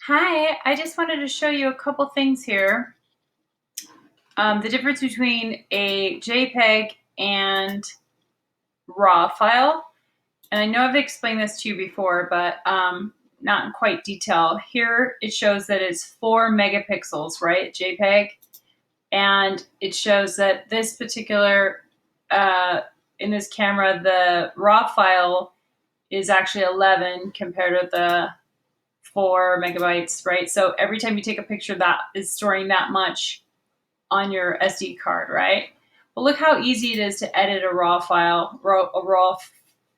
Hi, I just wanted to show you a couple things here. The difference between a JPEG and RAW file. And I know I've explained this to you before, but not in quite detail. Here it shows that it's 4 megapixels, right? JPEG. And it shows that this particular, in this camera, the RAW file is actually 11 compared with the 4 megabytes, right? So every time you take a picture, that is storing that much on your SD card, right? But look how easy it is to edit a RAW file, a RAW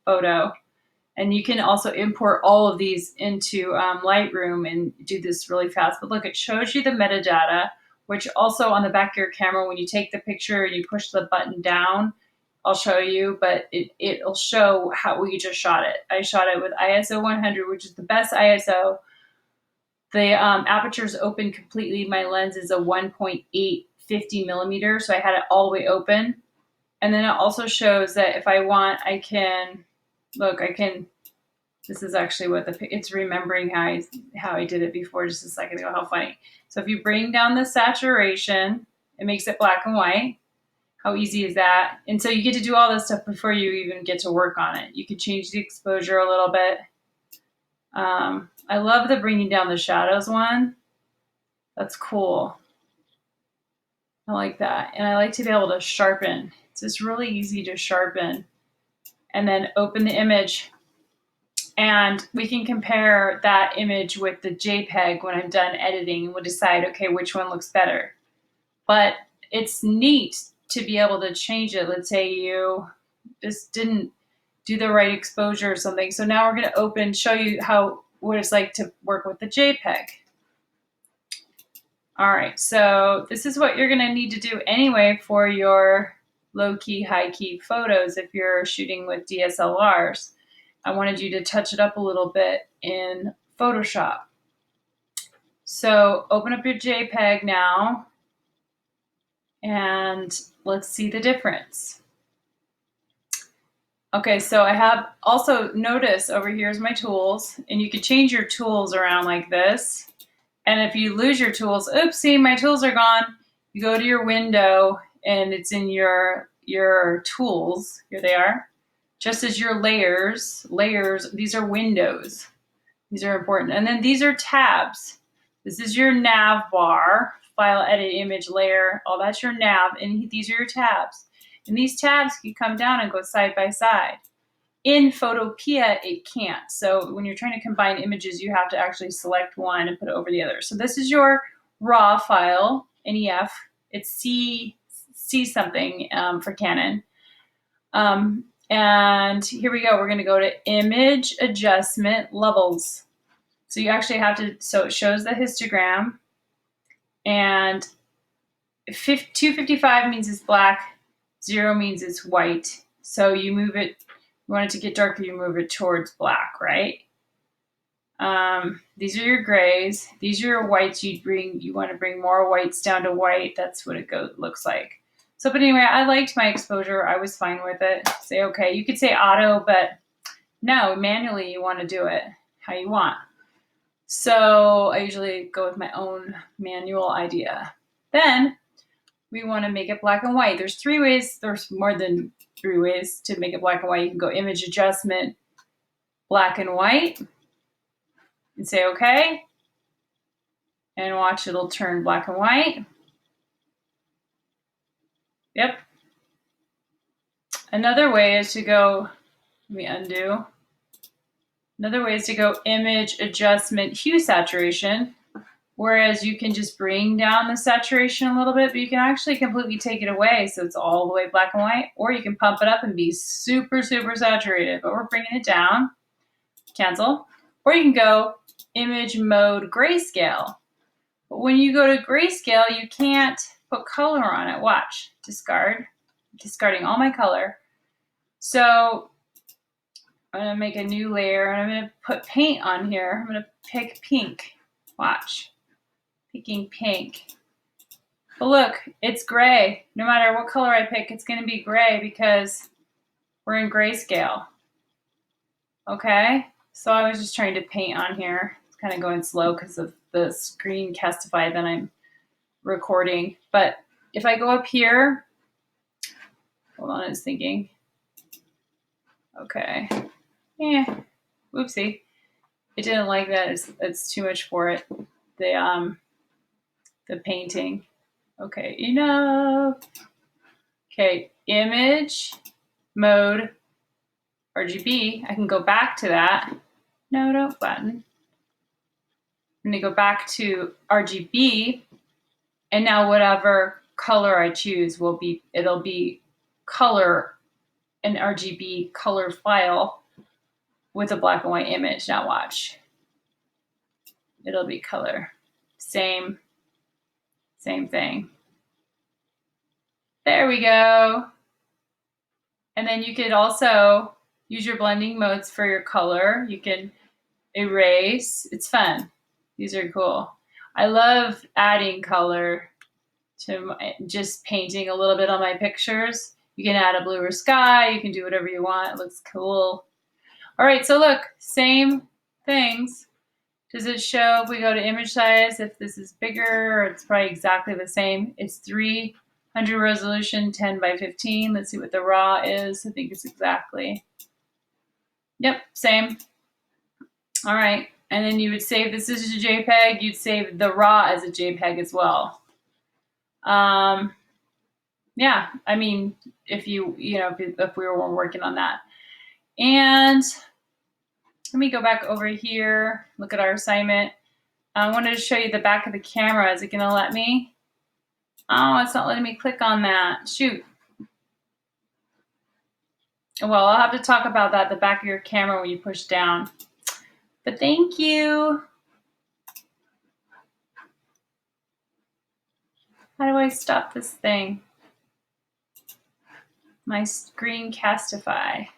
photo. And you can also import all of these into Lightroom and do this really fast. But look, it shows you the metadata, which also on the back of your camera, when you take the picture and you push the button down, I'll show you, but it'll show how we just shot it. I shot it with ISO 100, which is the best ISO. The aperture is open completely. My lens is a 1.850 millimeter, so I had it all the way open. And then it also shows that if I want, I can, look, I can, this is actually what it's remembering how I did it before just a second ago, how funny. So if you bring down the saturation, it makes it black and white. How easy is that? And so you get to do all this stuff before you even get to work on it. You can change the exposure a little bit. I love the bringing down the shadows one. That's cool. I like that. And I like to be able to sharpen. It's just really easy to sharpen. And then open the image. And we can compare that image with the JPEG when I'm done editing, and we'll decide, okay, which one looks better. But it's neat to be able to change it. Let's say you just didn't do the right exposure or something. So now we're going to show you what it's like to work with the JPEG. All right, so this is what you're going to need to do anyway for your low-key, high-key photos if you're shooting with DSLRs. I wanted you to touch it up a little bit in Photoshop. So open up your JPEG now, and let's see the difference. Okay, so I have also notice over here's my tools, and you can change your tools around like this. And if you lose your tools, oopsie, my tools are gone. You go to your window and it's in your tools. Here they are. Just as your layers, these are windows. These are important. And then these are tabs. This is your nav bar, file, edit, image, layer. All that's your nav, and these are your tabs. And these tabs can come down and go side by side. In Photopea, it can't. So when you're trying to combine images, you have to actually select one and put it over the other. So this is your RAW file, NEF. It's C something for Canon. And here we go. We're going to go to Image Adjustment Levels. So you actually have to, so it shows the histogram. And 255 means it's black. 0 means it's white. So you move it. You want it to get darker, you move it towards black, right? These are your grays. These are your whites. You want to bring more whites down to white. That's what it looks like. So, but anyway, I liked my exposure. I was fine with it. Say okay. You could say auto, but no, manually you want to do it how you want. So I usually go with my own manual idea. Then we want to make it black and white. There's 3 ways. There's more than 3 ways to make it black and white. You can go image adjustment, black and white, and say okay. And watch, it'll turn black and white. Yep. Another way is to go, let me undo. Another way is to go image adjustment, hue saturation. Whereas you can just bring down the saturation a little bit, but you can actually completely take it away so it's all the way black and white, or you can pump it up and be super, super saturated, but we're bringing it down. Cancel. Or you can go image mode grayscale. But when you go to grayscale, you can't put color on it. Watch. Discard. Discarding all my color. So I'm going to make a new layer, and I'm going to put paint on here. I'm going to pick pink. Watch. Picking pink. But look, it's gray. No matter what color I pick, it's going to be gray because we're in grayscale. Okay? So I was just trying to paint on here. kind of going slow because of the Screencastify that I'm recording. But if I go up here, hold on, I was thinking. Okay. Yeah. Oopsie. It didn't like that. It's too much for it. The painting. Okay, enough. Okay, image mode RGB. I can go back to that. No, don't button. I'm gonna go back to RGB, and now whatever color I choose will be, it'll be color, an RGB color file with a black and white image. Now watch. It'll be color. Same thing. There we go. And then you could also use your blending modes for your color. You can erase. It's fun. These are cool. I love adding color to just painting a little bit on my pictures. You can add a bluer sky. You can do whatever you want. It looks cool. All right, so look, same things. Does it show if we go to image size, if this is bigger, or it's probably exactly the same? It's 300 resolution, 10 by 15. Let's see what the raw is. I think it's exactly. Yep, same. All right, and then you would save this as a JPEG. You'd save the raw as a JPEG as well. Yeah, I mean, if we were working on that. And let me go back over here, look at our assignment. I wanted to show you the back of the camera. Is it going to let me? Oh, it's not letting me click on that. Shoot. Well, I'll have to talk about that, the back of your camera when you push down. But thank you. How do I stop this thing? My Screencastify.